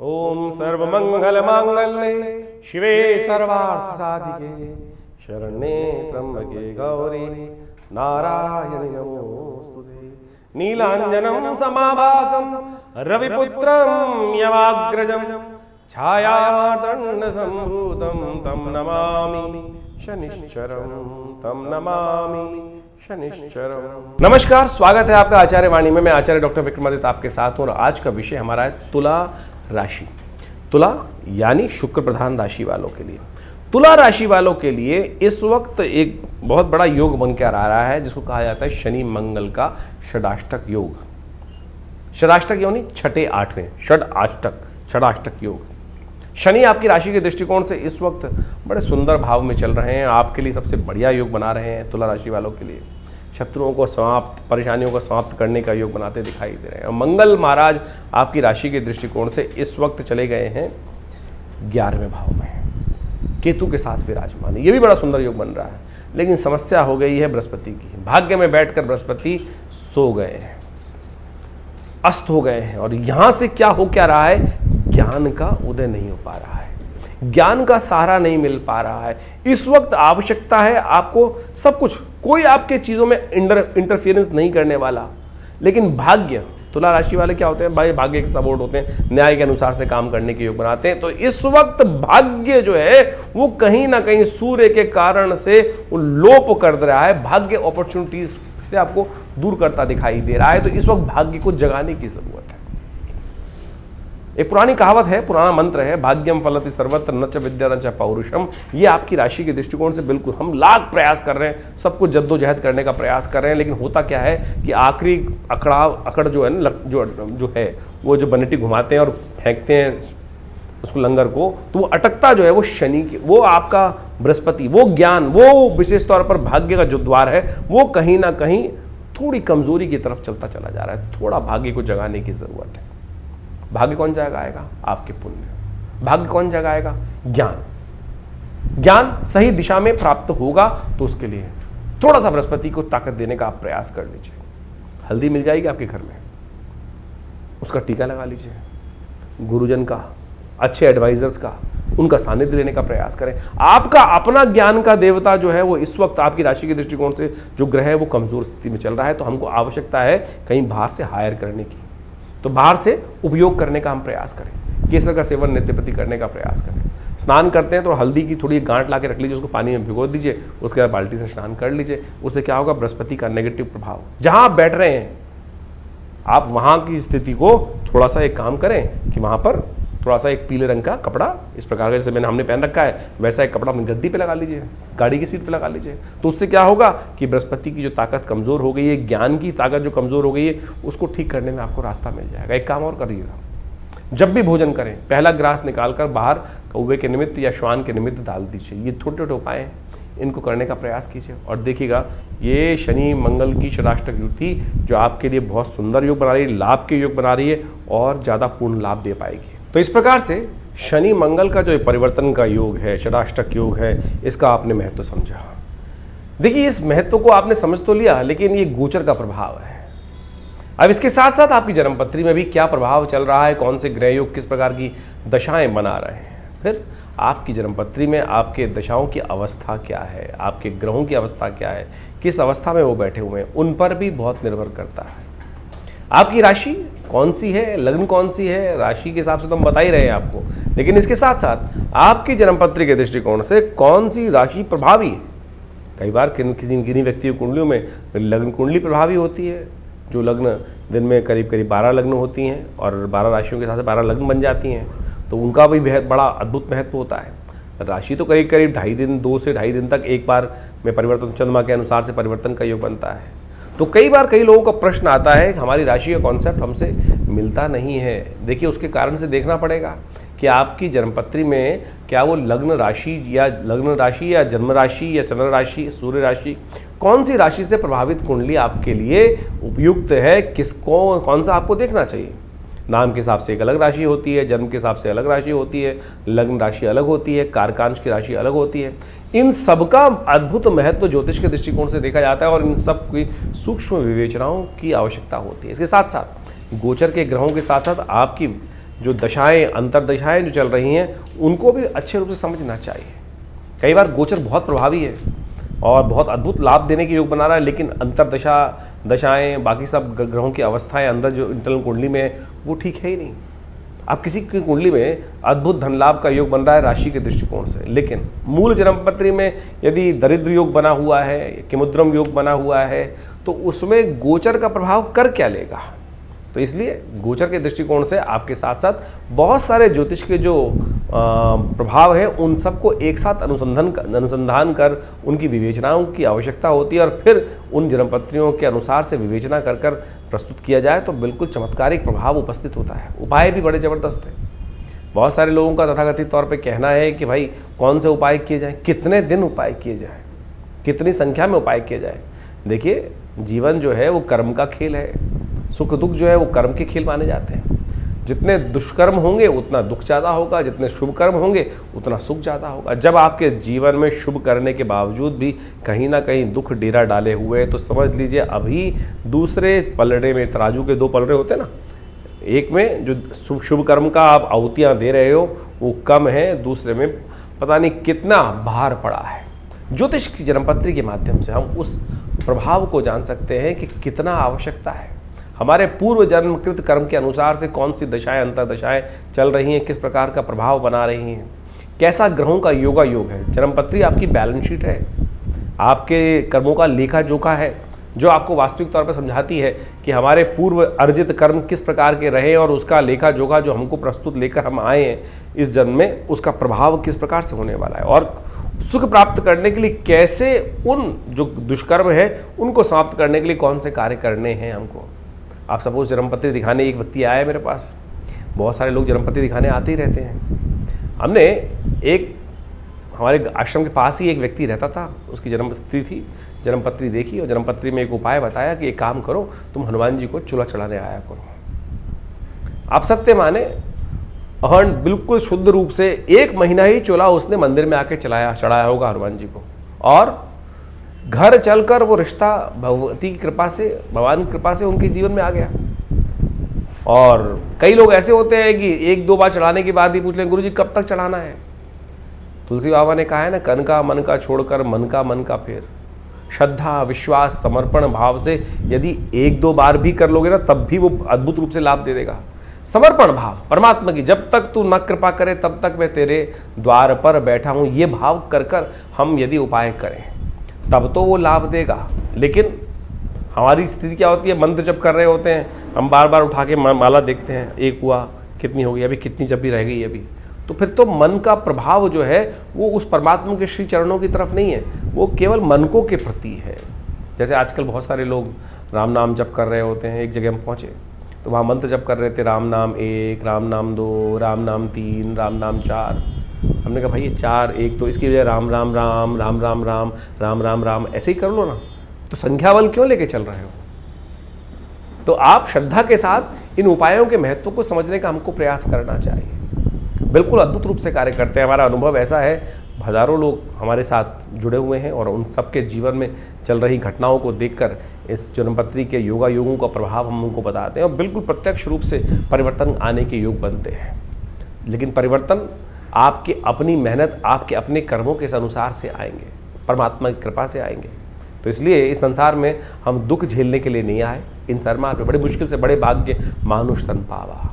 ओम सर्वमंगलमांगल्ये शिवे सर्वार्थसाधिके शरण्ये त्र्यंबके गौरी नारायणि नमोस्तुते। नीलांजनं समाभासं रविपुत्रं यमाग्रजं छायामार्तण्डसम्भूतं तं नमामि शनिश्चरं तं नमामि शनिश्चरम। नमस्कार, स्वागत है आपका आचार्य वाणी में। मैं आचार्य डॉक्टर विक्रमादित्य आपके साथ हूं और आज का विषय हमारा है तुला राशि। तुला यानी शुक्र प्रधान राशि वालों के लिए। तुला राशि वालों के लिए इस वक्त एक बहुत बड़ा योग बनकर आ रहा है जिसको कहा जाता है शनि मंगल का षडाष्टक योग। षडाष्टक यानी छठे आठवें, षडाष्टक योग। शनि आपकी राशि के दृष्टिकोण से इस वक्त बड़े सुंदर भाव में चल रहे हैं, आपके लिए सबसे बढ़िया योग बना रहे हैं। तुला राशि वालों के लिए शत्रुओं को समाप्त, परेशानियों को समाप्त करने का योग बनाते दिखाई दे रहे हैं। और मंगल महाराज आपकी राशि के दृष्टिकोण से इस वक्त चले गए हैं 11वें भाव में, केतु के साथ विराजमान। ये भी बड़ा सुंदर योग बन रहा है, लेकिन समस्या हो गई है बृहस्पति की। भाग्य में बैठकर बृहस्पति सो गए हैं, अस्त हो गए हैं, और यहां से क्या हो क्या रहा है, ज्ञान का उदय नहीं हो पा रहा है, ज्ञान का सहारा नहीं मिल पा रहा है। इस वक्त आवश्यकता है आपको सब कुछ, कोई आपके चीजों में इंटरफियरेंस नहीं करने वाला। लेकिन भाग्य, तुला राशि वाले क्या होते हैं भाई, भाग्य के सपोर्ट होते हैं, न्याय के अनुसार से काम करने के योग बनाते हैं। तो इस वक्त भाग्य जो है वो कहीं ना कहीं सूर्य के कारण से वो लोप कर रहा है, भाग्य अपॉर्चुनिटीज से आपको दूर करता दिखाई दे रहा है। तो इस वक्त भाग्य को जगाने की जरूरत है। एक पुरानी कहावत है, पुराना मंत्र है, भाग्यम फलति सर्वत्र न च विद्या न च पौरुषम। ये आपकी राशि के दृष्टिकोण से बिल्कुल, हम लाख प्रयास कर रहे हैं, सब कुछ जद्दोजहद करने का प्रयास कर रहे हैं, लेकिन होता क्या है कि आखिरी अकड़ जो है ना, जो है वो जो बनेटी घुमाते हैं और फेंकते हैं उसको लंगर को, तो वो अटकता जो है वो शनि की, वो आपका बृहस्पति, वो ज्ञान, वो विशेष तौर पर भाग्य का जो द्वार है वो कहीं ना कहीं थोड़ी कमजोरी की तरफ चलता चला जा रहा है। थोड़ा भाग्य को जगाने की जरूरत है। भाग्य कौन जगाएगा? आपके पुण्य। भाग्य कौन जगाएगा? ज्ञान। ज्ञान सही दिशा में प्राप्त होगा तो उसके लिए थोड़ा सा बृहस्पति को ताकत देने का आप प्रयास कर लीजिए। हल्दी मिल जाएगी आपके घर में, उसका टीका लगा लीजिए। गुरुजन का, अच्छे एडवाइजर्स का, उनका सानिध्य लेने का प्रयास करें। आपका अपना ज्ञान का देवता जो है वो इस वक्त आपकी राशि के दृष्टिकोण से जो ग्रह है वो कमजोर स्थिति में चल रहा है। तो हमको आवश्यकता है कहीं बाहर से हायर करने की, तो बाहर से उपयोग करने का हम प्रयास करें। केसर का सेवन नित्य प्रति करने का प्रयास करें। स्नान करते हैं तो हल्दी की थोड़ी गांठ ला के रख लीजिए, उसको पानी में भिगो दीजिए, उसके बाद बाल्टी से स्नान कर लीजिए। उससे क्या होगा, बृहस्पति का नेगेटिव प्रभाव, जहां आप बैठ रहे हैं आप वहां की स्थिति को थोड़ा सा एक काम करें कि वहां पर थोड़ा सा एक पीले रंग का कपड़ा, इस प्रकार का जैसे हमने पहन रखा है वैसा एक कपड़ा अपनी गद्दी पे लगा लीजिए, गाड़ी की सीट पे लगा लीजिए। तो उससे क्या होगा कि बृहस्पति की जो ताकत कमजोर हो गई है, ज्ञान की ताकत जो कमजोर हो गई है, उसको ठीक करने में आपको रास्ता मिल जाएगा। एक काम और करिएगा, जब भी भोजन करें पहला ग्रास निकालकर बाहर कौवे के निमित्त या श्वान के निमित्त डाल दीजिए। ये छोटे छोटे उपाय हैं, इनको करने का प्रयास कीजिए और देखिएगा ये शनि मंगल की षडाष्टक युति जो आपके लिए बहुत सुंदर योग बना रही है, लाभ के योग बना रही है और ज़्यादा पूर्ण लाभ दे पाएगी। तो इस प्रकार से शनि मंगल का जो परिवर्तन का योग है, षडाष्टक योग है, इसका आपने महत्व समझा। देखिए इस महत्व को आपने समझ तो लिया, लेकिन ये गोचर का प्रभाव है। अब इसके साथ साथ आपकी जन्मपत्री में भी क्या प्रभाव चल रहा है, कौन से ग्रह योग किस प्रकार की दशाएं बना रहे हैं, फिर आपकी जन्मपत्री में आपके दशाओं की अवस्था क्या है, आपके ग्रहों की अवस्था क्या है, किस अवस्था में वो बैठे हुए हैं, उन पर भी बहुत निर्भर करता है। आपकी राशि कौन सी है, लग्न कौन सी है, राशि के हिसाब से तो हम बता ही रहे हैं आपको, लेकिन इसके साथ साथ आपकी जन्मपत्री के दृष्टिकोण से कौन सी राशि प्रभावी है। कई बार किन्हीं व्यक्तियों कुंडलियों में लग्न कुंडली प्रभावी होती है, जो लग्न दिन में करीब करीब 12 लग्न होती हैं और 12 राशियों के साथ 12 लग्न बन जाती हैं, तो उनका भी बड़ा अद्भुत महत्व होता है। राशि तो करीब करीब 2.5 दिन, 2 से 2.5 दिन तक एक बार में परिवर्तन, चंद्रमा के अनुसार से परिवर्तन का योग बनता है। तो कई बार कई लोगों का प्रश्न आता है कि हमारी राशि का कॉन्सेप्ट हमसे मिलता नहीं है। देखिए उसके कारण से देखना पड़ेगा कि आपकी जन्मपत्री में क्या वो लग्न राशि या जन्म राशि या चंद्र राशि, सूर्य राशि, कौन सी राशि से प्रभावित कुंडली आपके लिए उपयुक्त है, किसको कौन सा आपको देखना चाहिए। नाम के हिसाब से एक अलग राशि होती है, जन्म के हिसाब से अलग राशि होती है, लग्न राशि अलग होती है, कारकांश की राशि अलग होती है। इन सबका अद्भुत महत्व ज्योतिष के दृष्टिकोण से देखा जाता है और इन सब की सूक्ष्म विवेचनाओं की आवश्यकता होती है। इसके साथ साथ गोचर के ग्रहों के साथ साथ आपकी जो दशाएं अंतरदशाएं जो चल रही हैं उनको भी अच्छे रूप से समझना चाहिए। कई बार गोचर बहुत प्रभावी है और बहुत अद्भुत लाभ देने के योग बना रहा है, लेकिन अंतरदशा दशाएं बाकी सब ग्रहों की अवस्थाएं अंदर जो इंटरनल कुंडली में है वो ठीक है ही नहीं। अब किसी की कुंडली में अद्भुत धन लाभ का योग बन रहा है राशि के दृष्टिकोण से, लेकिन मूल जन्मपत्री में यदि दरिद्र योग बना हुआ है, किमुद्रम योग बना हुआ है, तो उसमें गोचर का प्रभाव कर क्या लेगा। तो इसलिए गोचर के दृष्टिकोण से आपके साथ साथ बहुत सारे ज्योतिष के जो प्रभाव है उन सबको एक साथ अनुसंधान कर उनकी विवेचनाओं की आवश्यकता होती है और फिर उन जन्मपत्रियों के अनुसार से विवेचना कर कर प्रस्तुत किया जाए तो बिल्कुल चमत्कारिक प्रभाव उपस्थित होता है। उपाय भी बड़े ज़बरदस्त हैं। बहुत सारे लोगों का तथाकथित तौर पर कहना है कि भाई कौन से उपाय किए जाएँ, कितने दिन उपाय किए जाए, कितनी संख्या में उपाय किए जाए। देखिए, जीवन जो है वो कर्म का खेल है, सुख दुख जो है वो कर्म के खेल माने जाते हैं। जितने दुष्कर्म होंगे उतना दुख ज़्यादा होगा, जितने शुभ कर्म होंगे उतना सुख ज़्यादा होगा। जब आपके जीवन में शुभ करने के बावजूद भी कहीं ना कहीं दुख डेरा डाले हुए हैं तो समझ लीजिए अभी दूसरे पलड़े में, तराजू के दो पलड़े होते हैं ना, एक में जो शुभ कर्म का आप आहुतियाँ दे रहे हो वो कम है, दूसरे में पता नहीं कितना भार पड़ा है। ज्योतिष की जन्मपत्री के माध्यम से हम उस प्रभाव को जान सकते हैं कि कितना आवश्यकता है। हमारे पूर्व जन्मकृत कर्म के अनुसार से कौन सी दशाएं अंतरदशाएं चल रही हैं, किस प्रकार का प्रभाव बना रही हैं, कैसा ग्रहों का योगा योग है। जन्मपत्री आपकी बैलेंस शीट है, आपके कर्मों का लेखा जोखा है, जो आपको वास्तविक तौर पर समझाती है कि हमारे पूर्व अर्जित कर्म किस प्रकार के रहे और उसका लेखा जोखा जो हमको प्रस्तुत लेकर हम आए हैं इस जन्म में, उसका प्रभाव किस प्रकार से होने वाला है और सुख प्राप्त करने के लिए कैसे उन जो दुष्कर्म है उनको समाप्त करने के लिए कौन से कार्य करने हैं हमको। आप सपोज जन्मपत्री दिखाने एक व्यक्ति आया है मेरे पास, बहुत सारे लोग जन्मपत्री दिखाने आते ही रहते हैं। हमने एक हमारे आश्रम के पास ही एक व्यक्ति रहता था, उसकी जन्मपत्री थी, जन्मपत्री देखी और जन्मपत्री में एक उपाय बताया कि एक काम करो, तुम हनुमान जी को चूल्हा चढ़ाने आया करो। आप सत्य माने और बिल्कुल शुद्ध रूप से 1 महीना ही चूल्हा उसने मंदिर में आके चढ़ाया होगा हनुमान जी को, और घर चलकर वो रिश्ता भगवती की कृपा से, भगवान की कृपा से उनके जीवन में आ गया। और कई लोग ऐसे होते हैं कि 1-2 बार चढ़ाने के बाद ही पूछ लें गुरुजी कब तक चढ़ाना है। तुलसी बाबा ने कहा है ना, कन का मन का छोड़कर मन का फेर। श्रद्धा, विश्वास, समर्पण भाव से यदि 1-2 बार भी कर लोगे ना तब भी वो अद्भुत रूप से लाभ दे देगा। समर्पण भाव परमात्मा की, जब तक तू न कृपा करे तब तक मैं तेरे द्वार पर बैठा हूं, ये भाव कर कर हम यदि उपाय करें तब तो वो लाभ देगा। लेकिन हमारी स्थिति क्या होती है, मंत्र जब कर रहे होते हैं हम बार बार उठा के माला देखते हैं, एक हुआ, कितनी हो गई, अभी कितनी जब भी रह गई अभी, तो फिर तो मन का प्रभाव जो है वो उस परमात्मा के श्री चरणों की तरफ नहीं है, वो केवल मनकों के प्रति है। जैसे आजकल बहुत सारे लोग राम नाम जप कर रहे होते हैं, एक जगह हम पहुँचे तो वहाँ मंत्र जप कर रहे थे, राम नाम 1, राम नाम 2, राम नाम 3, राम नाम 4। हमने कहा भाई ये 4 1 तो इसकी वजह राम राम राम राम राम राम राम राम राम ऐसे ही कर लो ना, तो संख्या बल क्यों लेके चल रहे हो। तो आप श्रद्धा के साथ इन उपायों के महत्व को समझने का हमको प्रयास करना चाहिए। बिल्कुल अद्भुत रूप से कार्य करते हैं। हमारा अनुभव ऐसा है, हज़ारों लोग हमारे साथ जुड़े हुए हैं और उन सबके जीवन में चल रही घटनाओं को देखकर इस जन्मपत्री के योगा योगों का प्रभाव हम उनको बताते हैं और बिल्कुल प्रत्यक्ष रूप से परिवर्तन आने के योग बनते हैं। लेकिन परिवर्तन आपकी अपनी मेहनत, आपके अपने कर्मों के अनुसार से आएंगे, परमात्मा की कृपा से आएंगे। तो इसलिए इस संसार में हम दुख झेलने के लिए नहीं आए, इन सरमार पे बड़ी मुश्किल से बड़े भाग्य मानुष तन पावा।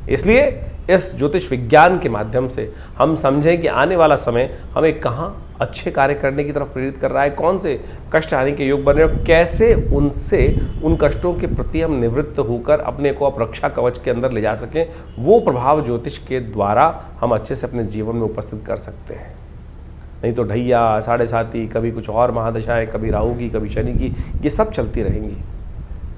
इसलिए इस ज्योतिष विज्ञान के माध्यम से हम समझें कि आने वाला समय हमें कहाँ अच्छे कार्य करने की तरफ प्रेरित कर रहा है, कौन से कष्ट आने के योग बन रहे हैं, कैसे उनसे उन कष्टों के प्रति हम निवृत्त होकर अपने को रक्षा कवच के अंदर ले जा सकें। वो प्रभाव ज्योतिष के द्वारा हम अच्छे से अपने जीवन में उपस्थित कर सकते हैं। नहीं तो ढैया, साढ़े साती, कभी कुछ और महादशाएं, कभी राहु की, कभी शनि की, ये सब चलती रहेंगी।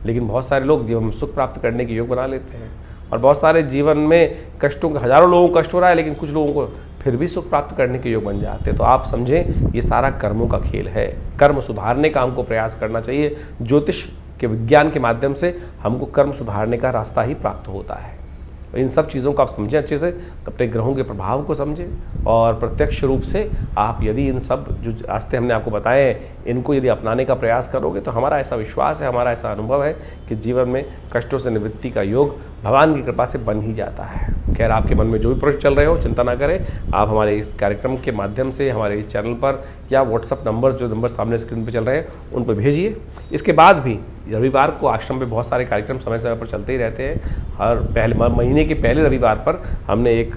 लेकिन बहुत सारे लोग जीवन में सुख प्राप्त करने के योग बना लेते हैं और बहुत सारे जीवन में कष्टों, हजारों लोगों को कष्ट हो रहा है लेकिन कुछ लोगों को फिर भी सुख प्राप्त करने के योग बन जाते हैं। तो आप समझें ये सारा कर्मों का खेल है। कर्म सुधारने का हमको प्रयास करना चाहिए। ज्योतिष के विज्ञान के माध्यम से हमको कर्म सुधारने का रास्ता ही प्राप्त होता है। इन सब चीज़ों को आप समझें अच्छे से, अपने ग्रहों के प्रभाव को समझें और प्रत्यक्ष रूप से आप यदि इन सब जो रास्ते हमने आपको बताए हैं इनको यदि अपनाने का प्रयास करोगे तो हमारा ऐसा विश्वास है, हमारा ऐसा अनुभव है कि जीवन में कष्टों से निवृत्ति का योग भगवान की कृपा से बन ही जाता है। खैर, आपके मन में जो भी प्रश्न चल रहे हो चिंता ना करें, आप हमारे इस कार्यक्रम के माध्यम से हमारे इस चैनल पर या व्हाट्सअप नंबर जो नंबर सामने स्क्रीन पर चल रहे हैं उन पर भेजिए। इसके बाद भी रविवार को आश्रम में बहुत सारे कार्यक्रम समय समय पर चलते ही रहते हैं। हर महीने के पहले रविवार पर हमने एक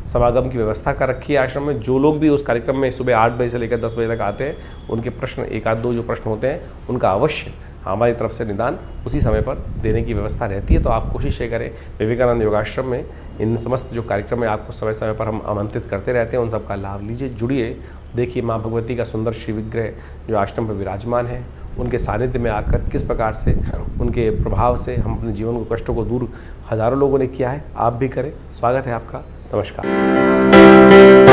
समागम की व्यवस्था कर रखी है आश्रम में। जो लोग भी उस कार्यक्रम में सुबह 8 बजे से लेकर 10 बजे तक आते हैं, उनके प्रश्न एक आध दो जो प्रश्न होते हैं उनका अवश्य हमारी तरफ से निदान उसी समय पर देने की व्यवस्था रहती है। तो आप कोशिश ये करें, विवेकानंद योगाश्रम में इन समस्त जो कार्यक्रम है आपको समय समय पर हम आमंत्रित करते रहते हैं, उन सब का लाभ लीजिए, जुड़िए। देखिए माँ भगवती का सुंदर श्री विग्रह जो आश्रम पर विराजमान है, उनके सानिध्य में आकर किस प्रकार से उनके प्रभाव से हम अपने जीवन को कष्टों को दूर हजारों लोगों ने किया है, आप भी करें। स्वागत है आपका। नमस्कार।